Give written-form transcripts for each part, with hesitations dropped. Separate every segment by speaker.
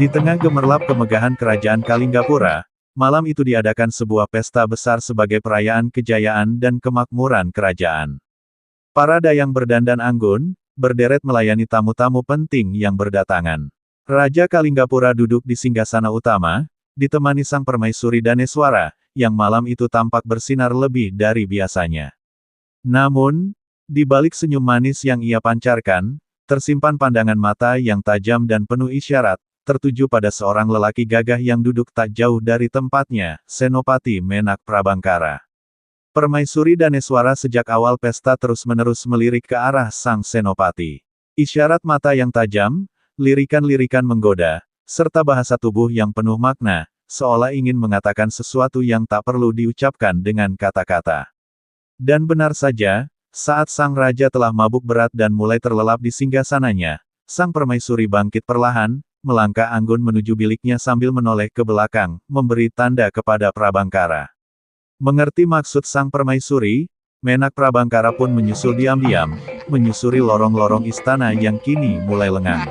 Speaker 1: Di tengah gemerlap kemegahan kerajaan Kalinggapura, malam itu diadakan sebuah pesta besar sebagai perayaan kejayaan dan kemakmuran kerajaan. Para dayang berdandan anggun, berderet melayani tamu-tamu penting yang berdatangan. Raja Kalinggapura duduk di singgasana utama, ditemani sang permaisuri Daneswara, yang malam itu tampak bersinar lebih dari biasanya. Namun, di balik senyum manis yang ia pancarkan, tersimpan pandangan mata yang tajam dan penuh isyarat, tertuju pada seorang lelaki gagah yang duduk tak jauh dari tempatnya, Senopati Menak Prabangkara. Permaisuri Daneswara sejak awal pesta terus-menerus melirik ke arah sang Senopati. Isyarat mata yang tajam, lirikan-lirikan menggoda, serta bahasa tubuh yang penuh makna, seolah ingin mengatakan sesuatu yang tak perlu diucapkan dengan kata-kata. Dan benar saja, saat sang raja telah mabuk berat dan mulai terlelap di singgasananya, sang permaisuri bangkit perlahan, melangkah anggun menuju biliknya sambil menoleh ke belakang, memberi tanda kepada Prabangkara. Mengerti maksud sang permaisuri, Menak Prabangkara pun menyusul diam-diam, menyusuri lorong-lorong istana yang kini mulai lengang.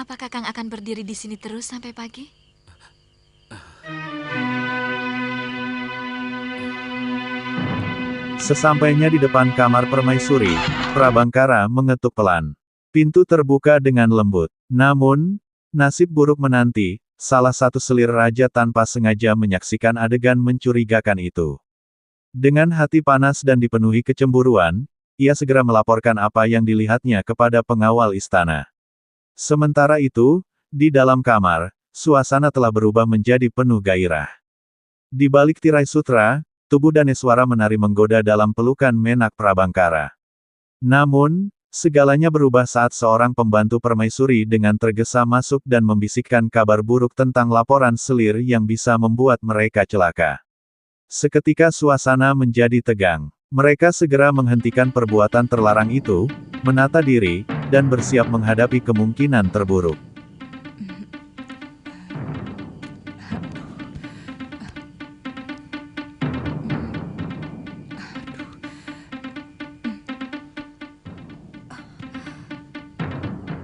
Speaker 2: Apa Kakang akan berdiri di sini terus sampai pagi?
Speaker 1: Sesampainya di depan kamar permaisuri, Prabangkara mengetuk pelan. Pintu terbuka dengan lembut. Namun, nasib buruk menanti, salah satu selir raja tanpa sengaja menyaksikan adegan mencurigakan itu. Dengan hati panas dan dipenuhi kecemburuan, ia segera melaporkan apa yang dilihatnya kepada pengawal istana. Sementara itu, di dalam kamar, suasana telah berubah menjadi penuh gairah. Di balik tirai sutra, tubuh Daneswara menari menggoda dalam pelukan Menak Prabangkara. Namun, segalanya berubah saat seorang pembantu permaisuri dengan tergesa masuk dan membisikkan kabar buruk tentang laporan selir yang bisa membuat mereka celaka. Seketika suasana menjadi tegang. Mereka segera menghentikan perbuatan terlarang itu, menata diri, dan bersiap menghadapi kemungkinan terburuk.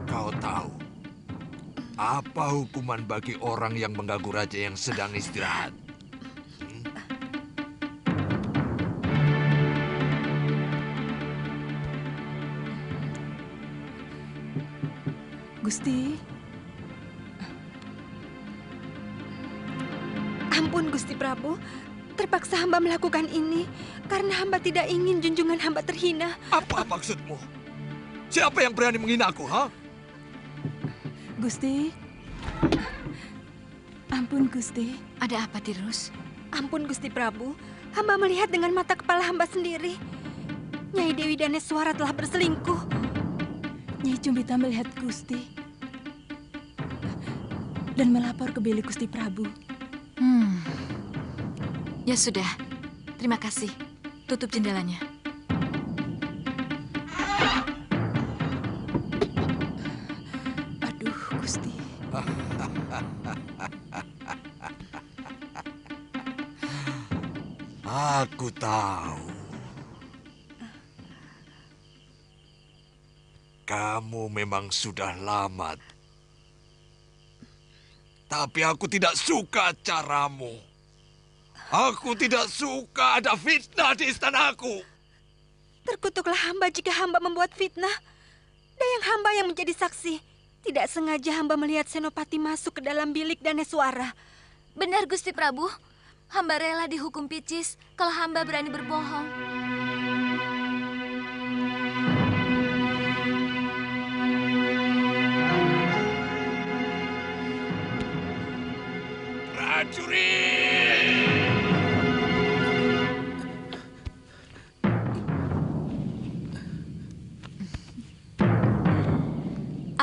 Speaker 3: Kau tahu, apa hukuman bagi orang yang mengganggu raja yang sedang istirahat?
Speaker 2: Gusti.
Speaker 4: Ampun Gusti Prabu, terpaksa hamba melakukan ini karena hamba tidak ingin junjungan hamba terhina.
Speaker 3: Apa maksudmu? Siapa yang berani menghinaku, ha?
Speaker 4: Gusti, ampun Gusti.
Speaker 2: Ada apa, Tirus?
Speaker 4: Ampun Gusti Prabu, hamba melihat dengan mata kepala hamba sendiri. Nyai Dewi Daneswara telah berselingkuh. Nyai Cumbita melihat Gusti dan melapor ke bilik Gusti Prabu.
Speaker 2: Ya sudah, terima kasih. Tutup jendelanya.
Speaker 4: Aduh, Gusti.
Speaker 3: Aku tahu. Kamu memang sudah lama. Tapi aku tidak suka caramu. Aku tidak suka ada fitnah di istanaku.
Speaker 4: Terkutuklah hamba jika hamba membuat fitnah. Dayang hamba yang menjadi saksi. Tidak sengaja hamba melihat Senopati masuk ke dalam bilik Daneswara.
Speaker 5: Benar Gusti Prabu, hamba rela dihukum picis kalau hamba berani berbohong.
Speaker 3: Prajurit!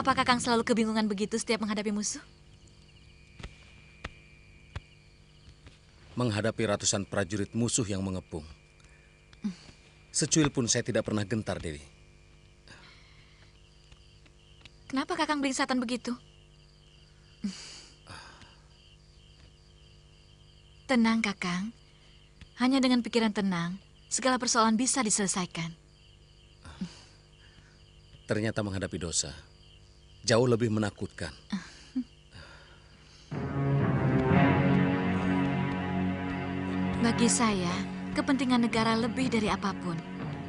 Speaker 2: Apakah Kakang selalu kebingungan begitu setiap menghadapi musuh?
Speaker 6: Menghadapi ratusan prajurit musuh yang mengepung. Secuil pun saya tidak pernah gentar, Dewi.
Speaker 2: Kenapa Kakang belingsatan begitu? Tenang, Kakang. Hanya dengan pikiran tenang, segala persoalan bisa diselesaikan.
Speaker 6: Ternyata menghadapi dosa jauh lebih menakutkan.
Speaker 2: Bagi saya, kepentingan negara lebih dari apapun.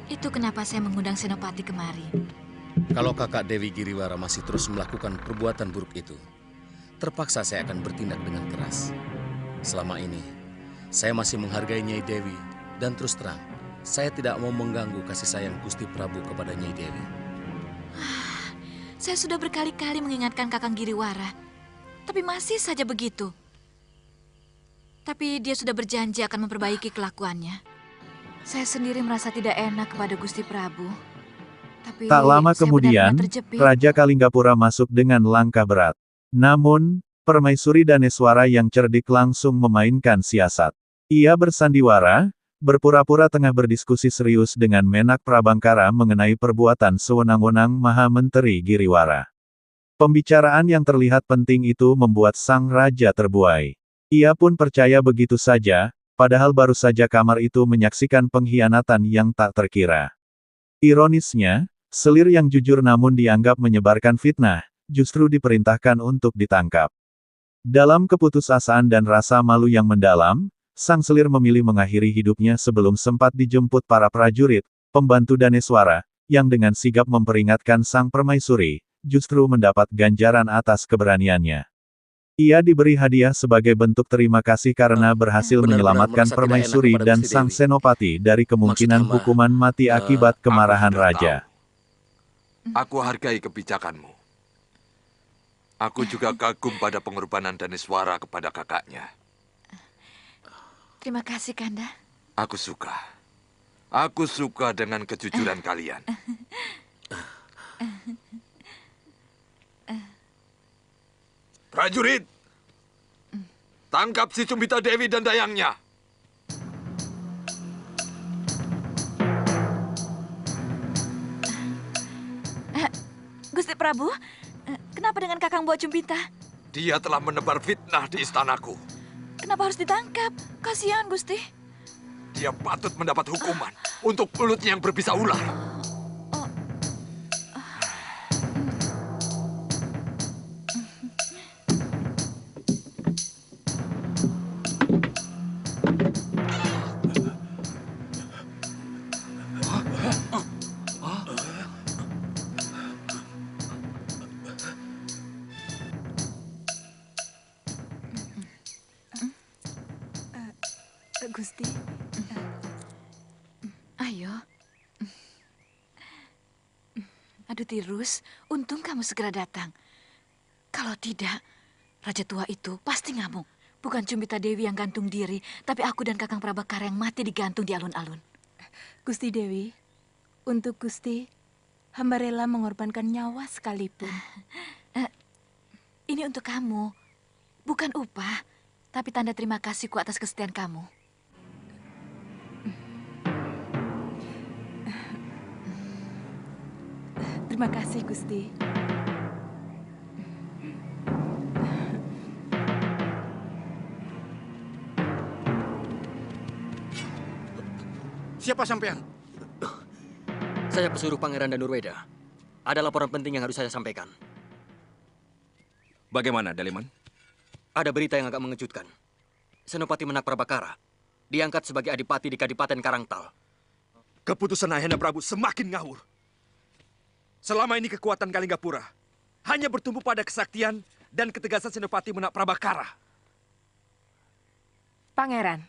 Speaker 2: Itu kenapa saya mengundang Senopati kemari.
Speaker 6: Kalau kakak Dewi Giriwara masih terus melakukan perbuatan buruk itu, terpaksa saya akan bertindak dengan keras. Selama ini, saya masih menghargai Nyai Dewi, dan terus terang, saya tidak mau mengganggu kasih sayang Gusti Prabu kepada Nyai Dewi.
Speaker 2: Saya sudah berkali-kali mengingatkan Kakang Giriwara, tapi masih saja begitu. Tapi dia sudah berjanji akan memperbaiki kelakuannya. Saya sendiri merasa tidak enak kepada Gusti Prabu. Tapi
Speaker 1: Tak lama
Speaker 2: saya
Speaker 1: kemudian,
Speaker 2: benar-benar terjepit.
Speaker 1: Raja Kalinggapura masuk dengan langkah berat. Namun, Permaisuri Daneswara yang cerdik langsung memainkan siasat. Ia bersandiwara, berpura-pura tengah berdiskusi serius dengan Menak Prabangkara mengenai perbuatan sewenang-wenang Maha Menteri Giriwara. Pembicaraan yang terlihat penting itu membuat sang raja terbuai. Ia pun percaya begitu saja, padahal baru saja kamar itu menyaksikan pengkhianatan yang tak terkira. Ironisnya, selir yang jujur namun dianggap menyebarkan fitnah, justru diperintahkan untuk ditangkap. Dalam keputusasaan dan rasa malu yang mendalam, sang selir memilih mengakhiri hidupnya sebelum sempat dijemput para prajurit, pembantu Daneswara, yang dengan sigap memperingatkan sang permaisuri, justru mendapat ganjaran atas keberaniannya. Ia diberi hadiah sebagai bentuk terima kasih karena berhasil
Speaker 6: Benar-benar
Speaker 1: menyelamatkan
Speaker 6: merasa tidak enak
Speaker 1: permaisuri
Speaker 6: kepada
Speaker 1: dan
Speaker 6: Gusti
Speaker 1: sang
Speaker 6: Dewi.
Speaker 1: senopati dari kemungkinan
Speaker 6: Maksud hamba,
Speaker 1: hukuman mati akibat kemarahan
Speaker 3: Aku sudah
Speaker 1: raja.
Speaker 3: tahu. Aku hargai kebijakanmu. Aku juga kagum pada pengorbanan Daneswara kepada kakaknya.
Speaker 2: Terima kasih, Kanda.
Speaker 3: Aku suka. Aku suka dengan kejujuran kalian. Prajurit, tangkap si Cumbita Dewi dan dayangnya.
Speaker 2: Gusti Prabu, kenapa dengan Kakang Buat Cumbita?
Speaker 3: Dia telah menebar fitnah di istanaku.
Speaker 2: Kenapa harus ditangkap? Kasihan, Gusti.
Speaker 3: Dia patut mendapat hukuman untuk mulutnya yang berbisa ular.
Speaker 4: Gusti.
Speaker 2: Ayo. Aduh Tirus, untung kamu segera datang. Kalau tidak, Raja tua itu pasti ngamuk. Bukan Cumbita Dewi yang gantung diri, tapi aku dan Kakang Prabakara yang mati digantung di alun-alun.
Speaker 4: Gusti Dewi, untuk Gusti, hamba rela mengorbankan nyawa sekalipun.
Speaker 2: Ini untuk kamu. Bukan upah, tapi tanda terima kasihku atas kesetiaan kamu.
Speaker 4: Terima kasih, Gusti.
Speaker 7: Siapa sampean?
Speaker 8: Saya pesuruh Pangeran Danurweda. Ada laporan penting yang harus saya sampaikan.
Speaker 7: Bagaimana, Daliman?
Speaker 8: Ada berita yang agak mengejutkan. Senopati Menak Prabakara diangkat sebagai adipati di Kadipaten Karangtal.
Speaker 7: Keputusan Ayahanda Prabu semakin ngawur. Selama ini kekuatan Kalinggapura hanya bertumbuh pada kesaktian dan ketegasan Senopati Menak Prabakara.
Speaker 9: Pangeran,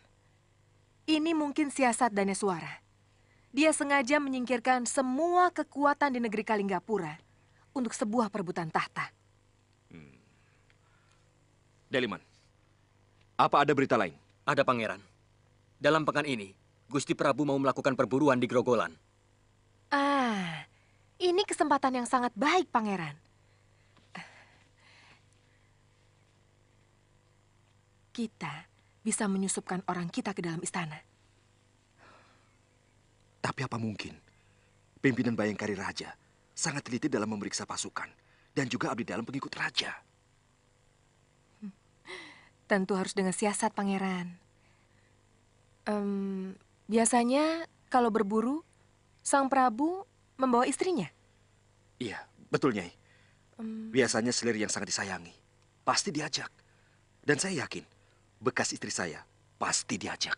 Speaker 9: ini mungkin siasat Daneswara. Dia sengaja menyingkirkan semua kekuatan di negeri Kalinggapura untuk sebuah perebutan tahta.
Speaker 7: Daliman, apa ada berita lain?
Speaker 8: Ada, Pangeran. Dalam pekan ini, Gusti Prabu mau melakukan perburuan di Grogolan.
Speaker 9: Ah, ini kesempatan yang sangat baik, Pangeran. Kita bisa menyusupkan orang kita ke dalam istana.
Speaker 7: Tapi apa mungkin pimpinan Bayangkari Raja sangat teliti dalam memeriksa pasukan dan juga abdi dalam pengikut raja?
Speaker 9: Tentu harus dengan siasat, Pangeran. Biasanya kalau berburu, Sang Prabu membawa istrinya.
Speaker 7: Iya, betul, Nyai. Biasanya selir yang sangat disayangi pasti diajak. Dan saya yakin bekas istri saya pasti diajak.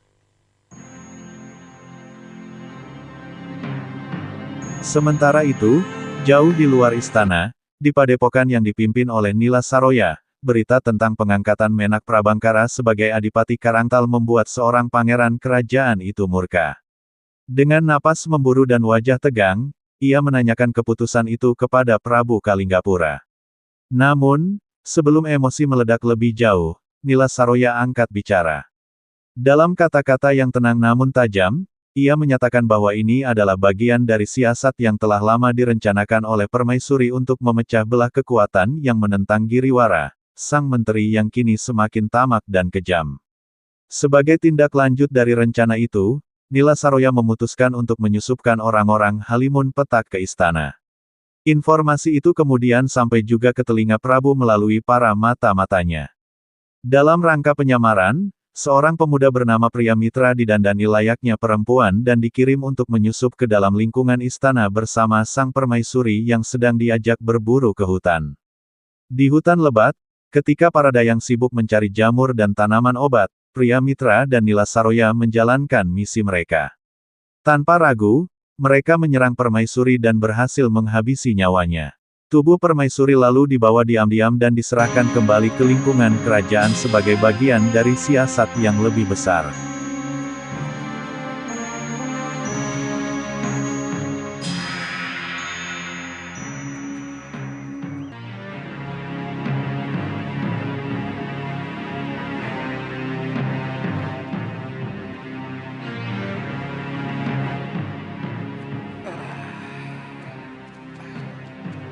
Speaker 1: Sementara itu, jauh di luar istana, di padepokan yang dipimpin oleh Nila Saroya, berita tentang pengangkatan Menak Prabangkara sebagai Adipati Karangtal membuat seorang pangeran kerajaan itu murka. Dengan napas memburu dan wajah tegang, ia menanyakan keputusan itu kepada Prabu Kalinggapura. Namun, sebelum emosi meledak lebih jauh, Nila Saroya angkat bicara. Dalam kata-kata yang tenang namun tajam, ia menyatakan bahwa ini adalah bagian dari siasat yang telah lama direncanakan oleh Permaisuri untuk memecah belah kekuatan yang menentang Giriwara, sang menteri yang kini semakin tamak dan kejam. Sebagai tindak lanjut dari rencana itu, Nila Saroya memutuskan untuk menyusupkan orang-orang Halimun Petak ke istana. Informasi itu kemudian sampai juga ke telinga Prabu melalui para mata-matanya. Dalam rangka penyamaran, seorang pemuda bernama Pria Mitra didandani layaknya perempuan dan dikirim untuk menyusup ke dalam lingkungan istana bersama sang permaisuri yang sedang diajak berburu ke hutan. Di hutan lebat, ketika para dayang sibuk mencari jamur dan tanaman obat, Pria Mitra dan Nila Saroya menjalankan misi mereka. Tanpa ragu, mereka menyerang permaisuri dan berhasil menghabisi nyawanya. Tubuh permaisuri lalu dibawa diam-diam dan diserahkan kembali ke lingkungan kerajaan sebagai bagian dari siasat yang lebih besar.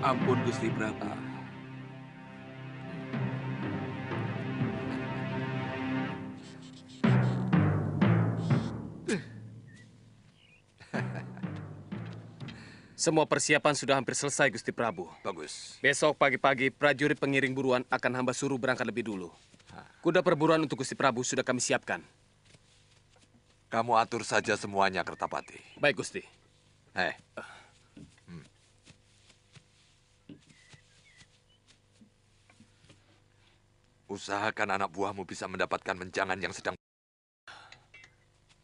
Speaker 3: Ampun Gusti Prabu.
Speaker 6: Semua persiapan sudah hampir selesai, Gusti Prabu.
Speaker 3: Bagus.
Speaker 6: Besok pagi-pagi prajurit pengiring buruan akan hamba suruh berangkat lebih dulu. Kuda perburuan untuk Gusti Prabu sudah kami siapkan.
Speaker 3: Kamu atur saja semuanya, Kertapati.
Speaker 6: Baik, Gusti.
Speaker 3: Usahakan anak buahmu bisa mendapatkan menjangan yang sedang...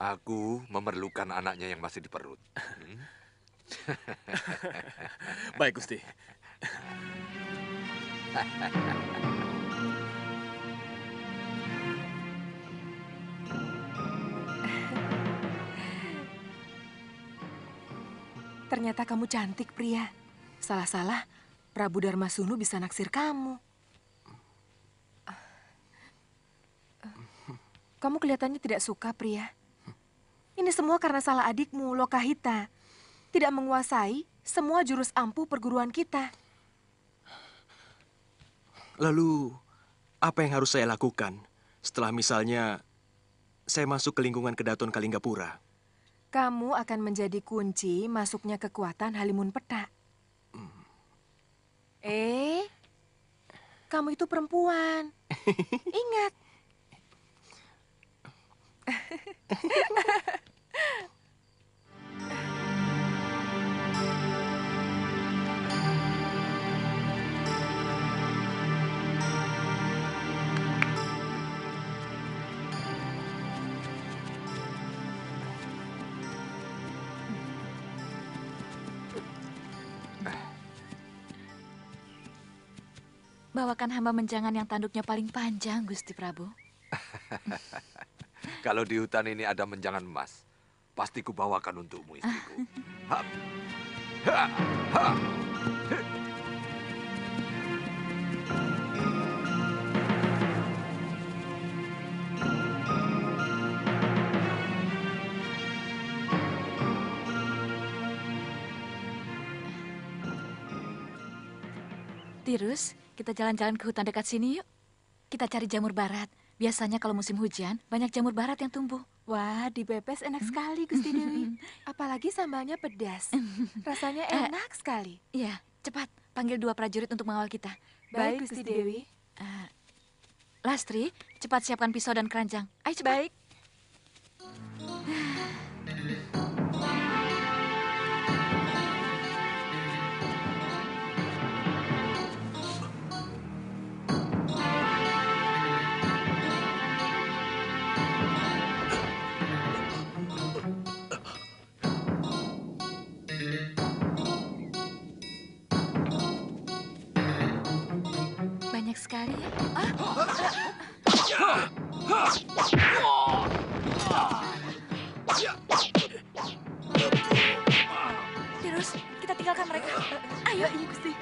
Speaker 3: Aku memerlukan anaknya yang masih di perut.
Speaker 6: Baik, Gusti.
Speaker 9: Ternyata kamu cantik, pria. Salah-salah, Prabu Darmasunu bisa naksir kamu. Kamu kelihatannya tidak suka, pria. Ini semua karena salah adikmu, Lokahita. Tidak menguasai semua jurus ampuh perguruan kita.
Speaker 10: Lalu, apa yang harus saya lakukan setelah misalnya saya masuk ke lingkungan Kedaton Kalinggapura?
Speaker 9: Kamu akan menjadi kunci masuknya kekuatan Halimun Petak. Kamu itu perempuan. Ingat.
Speaker 2: Bawakan hamba menjangan yang tanduknya paling panjang, Gusti Prabu.
Speaker 3: Kalau di hutan ini ada menjangan emas, pasti kubawakan untukmu, istriku. Hap. Ha. Ha.
Speaker 2: Tirus, kita jalan-jalan ke hutan dekat sini yuk. Kita cari jamur barat. Biasanya kalau musim hujan, banyak jamur barat yang tumbuh.
Speaker 9: Wah, dipepes enak sekali, Gusti Dewi. Apalagi sambalnya pedas. Rasanya enak sekali.
Speaker 2: Iya, cepat. Panggil 2 prajurit untuk mengawal kita.
Speaker 9: Baik, Gusti Dewi.
Speaker 2: Lastri, cepat siapkan pisau dan keranjang. Ayo cepat.
Speaker 9: Baik.
Speaker 2: Banyak sekali ya. Tirus, kita tinggalkan mereka. Ayo, iya Gusti.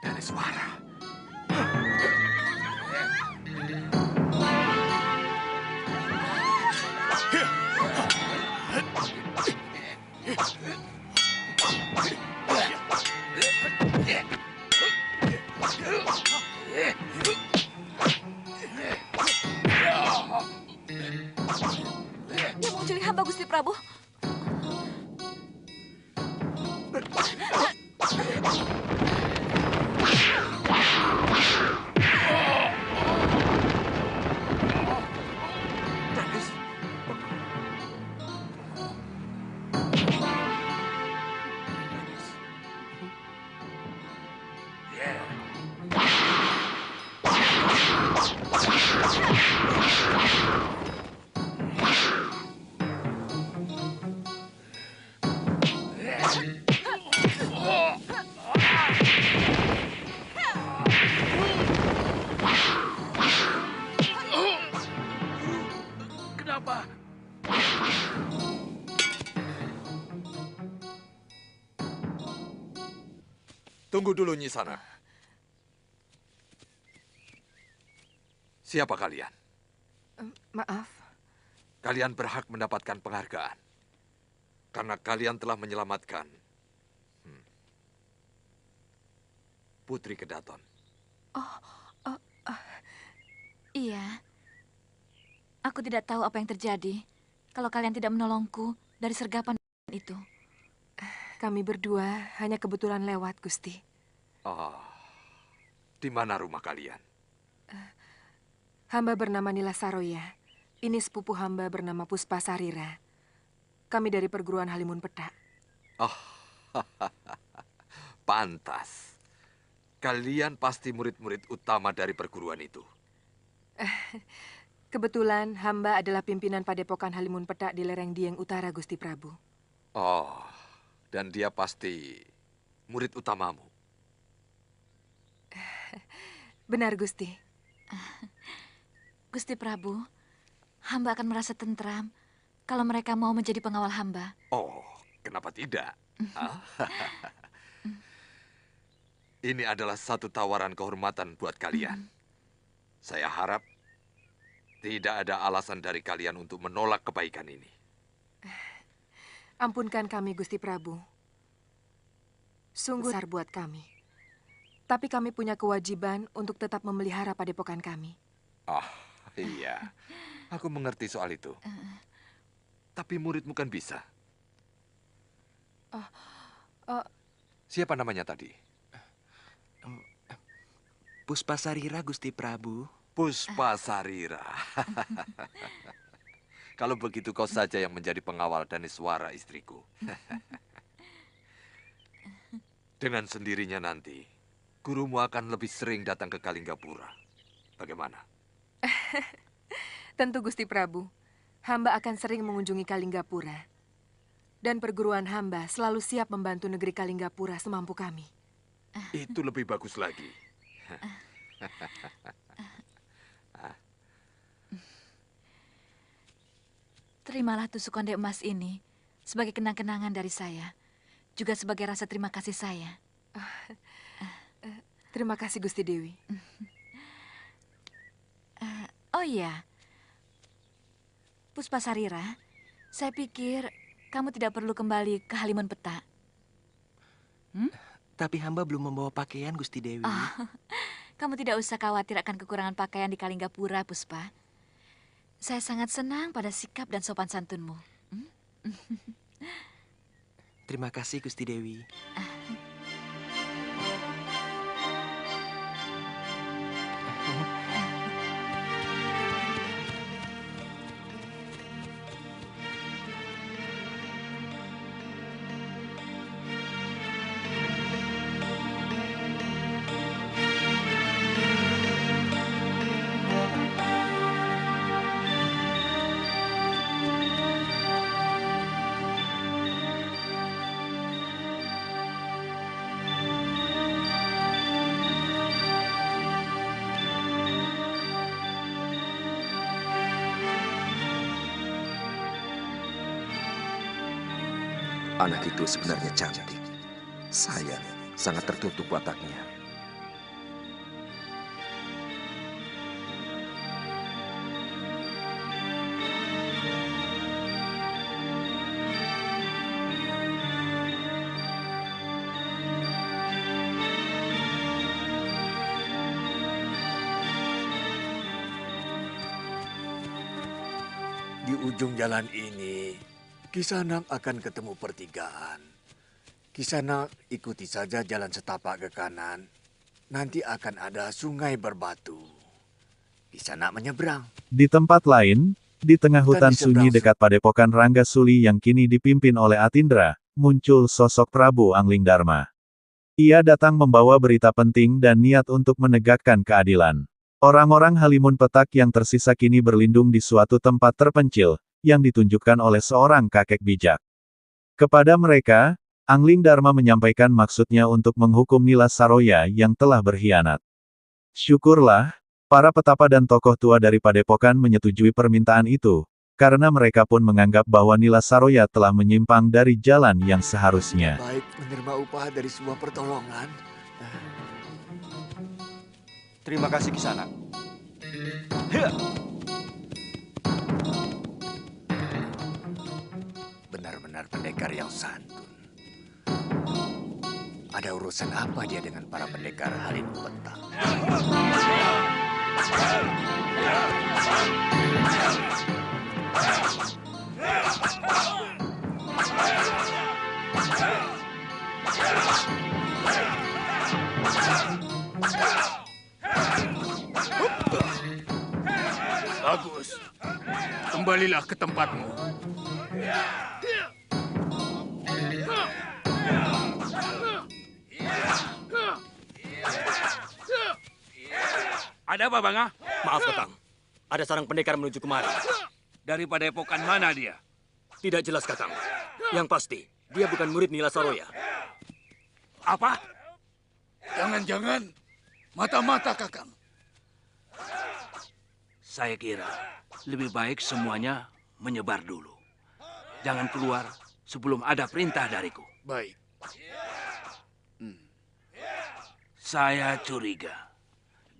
Speaker 3: Daneswara.
Speaker 2: Dia menculik hamba Gusti Prabu.
Speaker 3: Danis. Danis.
Speaker 10: Kenapa?
Speaker 3: Tunggu dulu, Nyisana. Siapa kalian?
Speaker 9: Maaf.
Speaker 3: Kalian berhak mendapatkan penghargaan. Karena kalian telah menyelamatkan Putri Kedaton.
Speaker 2: Iya. Aku tidak tahu apa yang terjadi kalau kalian tidak menolongku dari sergapan itu.
Speaker 9: Kami berdua hanya kebetulan lewat, Gusti.
Speaker 3: Oh, di mana rumah kalian?
Speaker 9: Hamba bernama Nila Saroya. Ini sepupu hamba bernama Puspa Sarira. Kami dari perguruan Halimun Petak.
Speaker 3: Oh, pantas. Kalian pasti murid-murid utama dari perguruan itu.
Speaker 9: Kebetulan hamba adalah pimpinan Padepokan Halimun Petak di lereng Dieng Utara, Gusti Prabu.
Speaker 3: Oh, dan dia pasti murid utamamu.
Speaker 9: Benar, Gusti.
Speaker 2: Gusti Prabu, hamba akan merasa tentram kalau mereka mau menjadi pengawal hamba.
Speaker 3: Oh, kenapa tidak? Ah. Ini adalah satu tawaran kehormatan buat kalian. Saya harap tidak ada alasan dari kalian untuk menolak kebaikan ini.
Speaker 9: Ampunkan kami, Gusti Prabu. Sungguh besar buat kami. Tapi kami punya kewajiban untuk tetap memelihara padepokan kami.
Speaker 3: Ah, iya. Aku mengerti soal itu. Tapi muridmu kan bisa. Siapa namanya tadi?
Speaker 10: Puspasarira, Gusti Prabu.
Speaker 3: Puspasarira. Kalau begitu kau saja yang menjadi pengawal Daneswara, istriku. Dengan sendirinya nanti, gurumu akan lebih sering datang ke Kalinggapura. Bagaimana?
Speaker 9: Tentu, Gusti Prabu. Hamba akan sering mengunjungi Kalinggapura. Dan perguruan hamba selalu siap membantu negeri Kalinggapura semampu kami.
Speaker 3: Itu lebih bagus lagi.
Speaker 2: Terimalah tusuk konde emas ini sebagai kenang-kenangan dari saya, juga sebagai rasa terima kasih saya.
Speaker 9: Terima kasih, Gusti Dewi.
Speaker 2: Oh iya, Puspasarira, saya pikir kamu tidak perlu kembali ke Halimun Petak.
Speaker 10: Tapi hamba belum membawa pakaian, Gusti Dewi.
Speaker 2: Kamu tidak usah khawatir akan kekurangan pakaian di Kalinggapura, Puspa. Saya sangat senang pada sikap dan sopan santunmu.
Speaker 10: Terima kasih, Gusti Dewi.
Speaker 7: Anak itu sebenarnya cantik. Sayang, sangat tertutup wataknya.
Speaker 11: Di ujung jalan ini, Kisanak akan ketemu pertigaan. Kisanak ikuti saja jalan setapak ke kanan. Nanti akan ada sungai berbatu. Kisanak menyeberang.
Speaker 1: Di tempat lain, di tengah hutan sunyi dekat padepokan Ranggasuli yang kini dipimpin oleh Atindra, muncul sosok Prabu Angling Dharma. Ia datang membawa berita penting dan niat untuk menegakkan keadilan. Orang-orang Halimun Petak yang tersisa kini berlindung di suatu tempat terpencil, yang ditunjukkan oleh seorang kakek bijak. Kepada mereka, Angling Dharma menyampaikan maksudnya untuk menghukum Nila Saroya yang telah berkhianat. Syukurlah, para petapa dan tokoh tua dari padepokan menyetujui permintaan itu, karena mereka pun menganggap bahwa Nila Saroya telah menyimpang dari jalan yang seharusnya.
Speaker 11: Baik menerima upah dari sebuah pertolongan.
Speaker 10: Terima kasih, Kisanak.
Speaker 11: Benar-benar pendekar yang santun. Ada urusan apa dia dengan para pendekar Halimun Petak?
Speaker 12: Bagus. Kembalilah ke tempatmu.
Speaker 10: Ada apa, Bang? Maaf, Kakang.
Speaker 8: Ada seorang pendekar menuju kemari.
Speaker 12: Dari padepokan mana dia?
Speaker 8: Tidak jelas, Kakang. Yang pasti, dia bukan murid Nila Saroya.
Speaker 12: Apa? Jangan-jangan mata-mata, Kakang. Saya kira lebih baik semuanya menyebar dulu. Jangan keluar sebelum ada perintah dariku.
Speaker 13: Baik.
Speaker 12: Saya curiga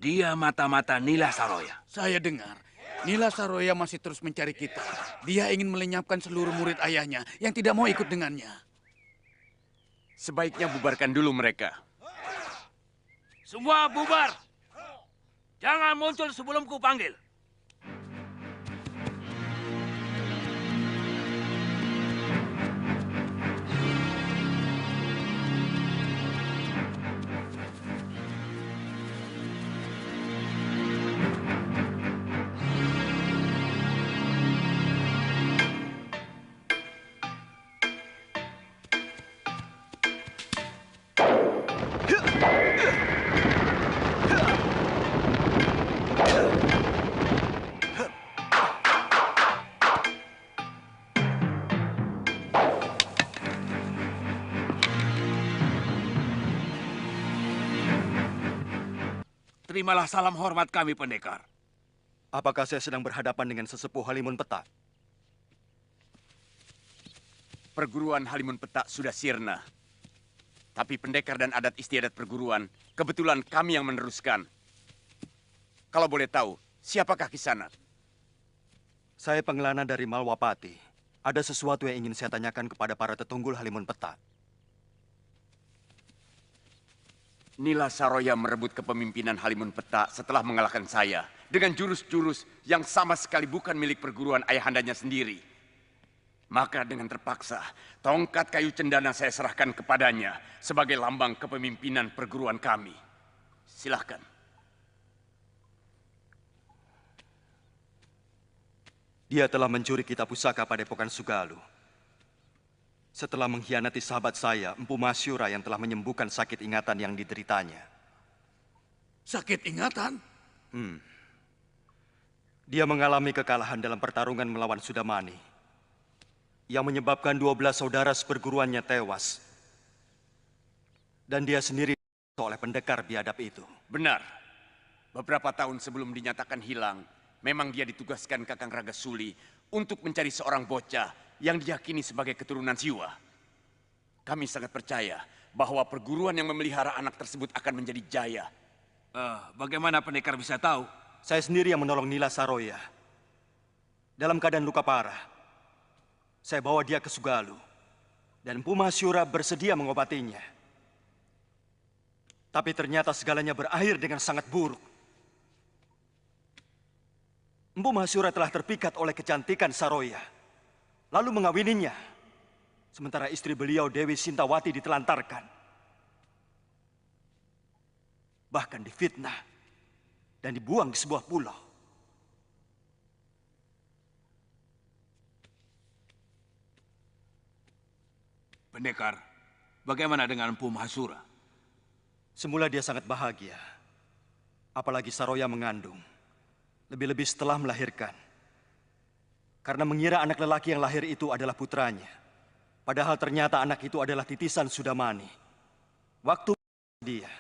Speaker 12: dia mata-mata Nila Saroya.
Speaker 13: Saya dengar Nila Saroya masih terus mencari kita. Dia ingin melenyapkan seluruh murid ayahnya yang tidak mau ikut dengannya.
Speaker 14: Sebaiknya bubarkan dulu mereka.
Speaker 12: Semua bubar. Jangan muncul sebelum ku panggil. Terimalah salam hormat kami, pendekar.
Speaker 10: Apakah saya sedang berhadapan dengan sesepuh Halimun Petak?
Speaker 14: Perguruan Halimun Petak sudah sirna. Tapi pendekar dan adat istiadat perguruan, kebetulan kami yang meneruskan. Kalau boleh tahu, siapakah Kisanak?
Speaker 10: Saya pengelana dari Malwapati. Ada sesuatu yang ingin saya tanyakan kepada para tetunggul Halimun Petak.
Speaker 14: Nila Saroya merebut kepemimpinan Halimun Petak setelah mengalahkan saya dengan jurus-jurus yang sama sekali bukan milik perguruan ayahandanya sendiri. Maka dengan terpaksa, tongkat kayu cendana saya serahkan kepadanya sebagai lambang kepemimpinan perguruan kami. Silahkan.
Speaker 10: Dia telah mencuri kitab pusaka Padepokan Sugalu. Setelah mengkhianati sahabat saya, Empu Masyura yang telah menyembuhkan sakit ingatan yang dideritanya.
Speaker 13: Sakit ingatan?
Speaker 10: Dia mengalami kekalahan dalam pertarungan melawan Sudamani, yang menyebabkan 12 saudara seperguruannya tewas. Dan dia sendiri oleh pendekar biadab itu.
Speaker 14: Benar. Beberapa tahun sebelum dinyatakan hilang, memang dia ditugaskan Kakang Ragasuli untuk mencari seorang bocah yang diyakini sebagai keturunan Siwa. Kami sangat percaya bahwa perguruan yang memelihara anak tersebut akan menjadi jaya.
Speaker 12: Bagaimana pendekar bisa tahu?
Speaker 10: Saya sendiri yang menolong Nila Saroya. Dalam keadaan luka parah, saya bawa dia ke Sugalu. Dan Empu Masyura bersedia mengobatinya. Tapi ternyata segalanya berakhir dengan sangat buruk. Empu Masyura telah terpikat oleh kecantikan Saroya, lalu mengawininya. Sementara istri beliau Dewi Sintawati ditelantarkan. Bahkan difitnah dan dibuang di sebuah pulau.
Speaker 12: Pendekar, bagaimana dengan Empu Mahasura?
Speaker 10: Semula dia sangat bahagia. Apalagi Saroya mengandung. Lebih-lebih setelah melahirkan. Karena mengira anak lelaki yang lahir itu adalah putranya. Padahal ternyata anak itu adalah titisan Sudamani. Waktu dia.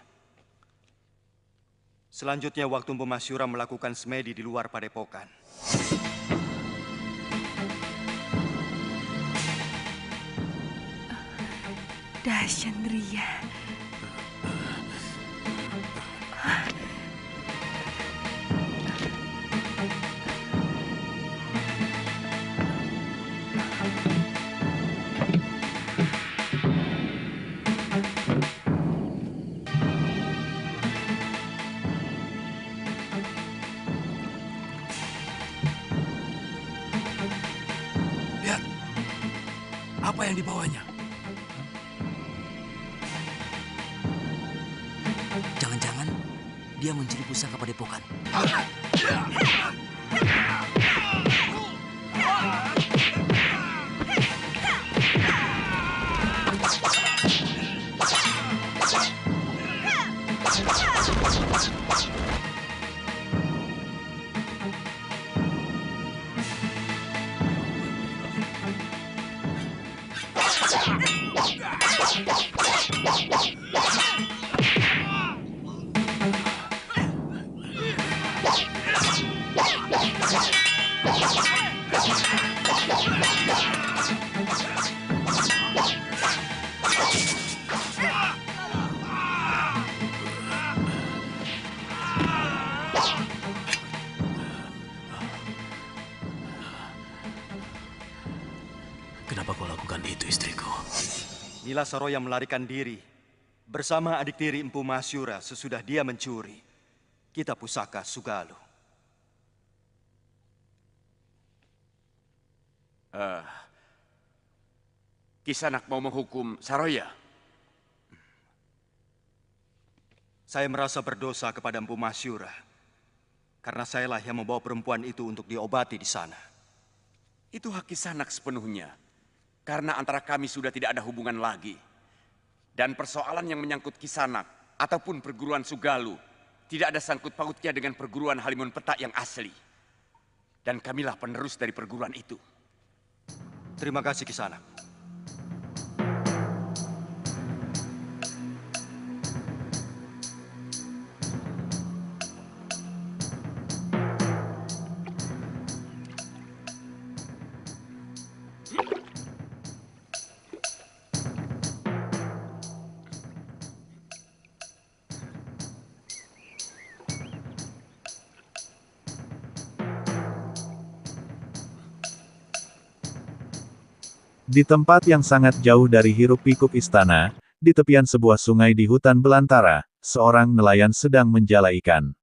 Speaker 10: Selanjutnya waktu Empu Masyura melakukan semedi di luar padepokan.
Speaker 9: Dasyandria.
Speaker 13: Lihat, apa yang dibawanya?
Speaker 8: Jangan-jangan dia mencuri pusaka padepokan.
Speaker 10: Nila Saroya melarikan diri bersama adik tiri Empu Masyura sesudah dia mencuri kitab pusaka Sugalu.
Speaker 14: Kisanak mau menghukum Saroya?
Speaker 10: Saya merasa berdosa kepada Empu Masyura karena sayalah yang membawa perempuan itu untuk diobati di sana.
Speaker 14: Itu hak Kisanak sepenuhnya. Karena antara kami sudah tidak ada hubungan lagi. Dan persoalan yang menyangkut Kisanak ataupun perguruan Sugalu tidak ada sangkut pautnya dengan perguruan Halimun Petak yang asli. Dan kamilah penerus dari perguruan itu.
Speaker 10: Terima kasih Kisanak.
Speaker 1: Di tempat yang sangat jauh dari hiruk-pikuk istana, di tepian sebuah sungai di hutan belantara, seorang nelayan sedang menjala ikan.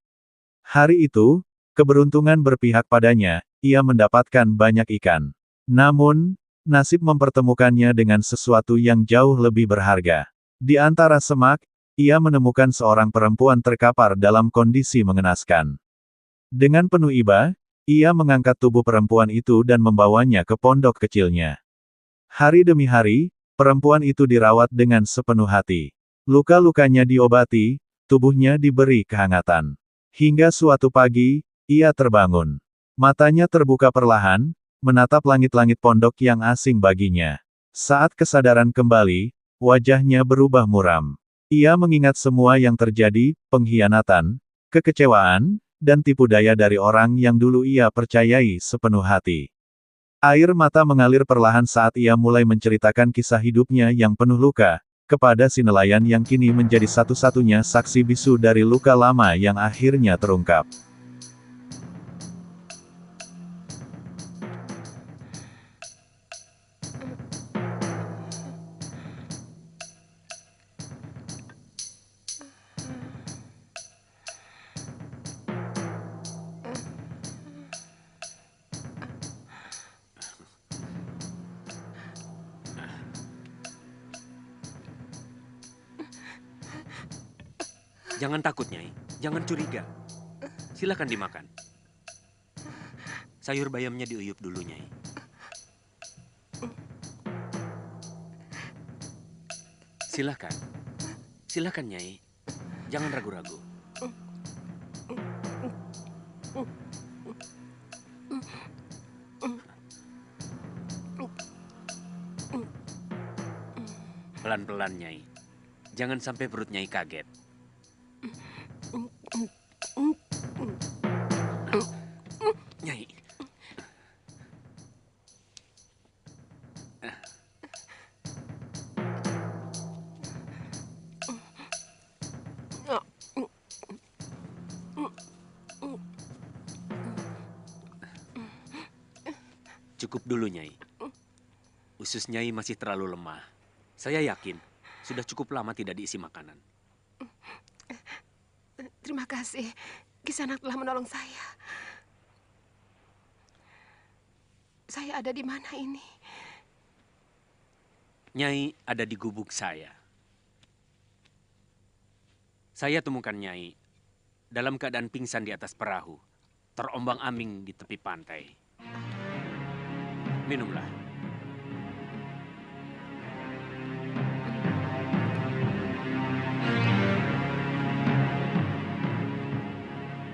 Speaker 1: Hari itu, keberuntungan berpihak padanya, ia mendapatkan banyak ikan. Namun, nasib mempertemukannya dengan sesuatu yang jauh lebih berharga. Di antara semak, ia menemukan seorang perempuan terkapar dalam kondisi mengenaskan. Dengan penuh iba, ia mengangkat tubuh perempuan itu dan membawanya ke pondok kecilnya. Hari demi hari, perempuan itu dirawat dengan sepenuh hati. Luka-lukanya diobati, tubuhnya diberi kehangatan. Hingga suatu pagi, ia terbangun. Matanya terbuka perlahan, menatap langit-langit pondok yang asing baginya. Saat kesadaran kembali, wajahnya berubah muram. Ia mengingat semua yang terjadi, pengkhianatan, kekecewaan, dan tipu daya dari orang yang dulu ia percayai sepenuh hati. Air mata mengalir perlahan saat ia mulai menceritakan kisah hidupnya yang penuh luka, kepada si nelayan yang kini menjadi satu-satunya saksi bisu dari luka lama yang akhirnya terungkap.
Speaker 15: Jangan takut, Nyai. Jangan curiga. Silakan dimakan. Sayur bayamnya diuyup dulu, Nyai. Silakan. Silakan, Nyai. Jangan ragu-ragu. Pelan-pelan, Nyai. Jangan sampai perut Nyai kaget. Nyai. Cukup dulu, Nyai. Usus Nyai masih terlalu lemah. Saya yakin sudah cukup lama tidak diisi makanan.
Speaker 9: Terima kasih. Kisanak telah menolong saya. Saya ada di mana ini?
Speaker 15: Nyai ada di gubuk saya. Saya temukan Nyai dalam keadaan pingsan di atas perahu, terombang-ambing di tepi pantai. Minumlah.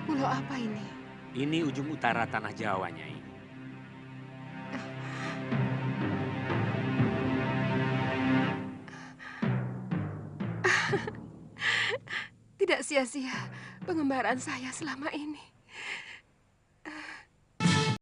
Speaker 9: Pulau apa ini?
Speaker 15: Ini ujung utara tanah Jawa, Nyai.
Speaker 9: Tidak sia-sia pengembaraan saya selama ini.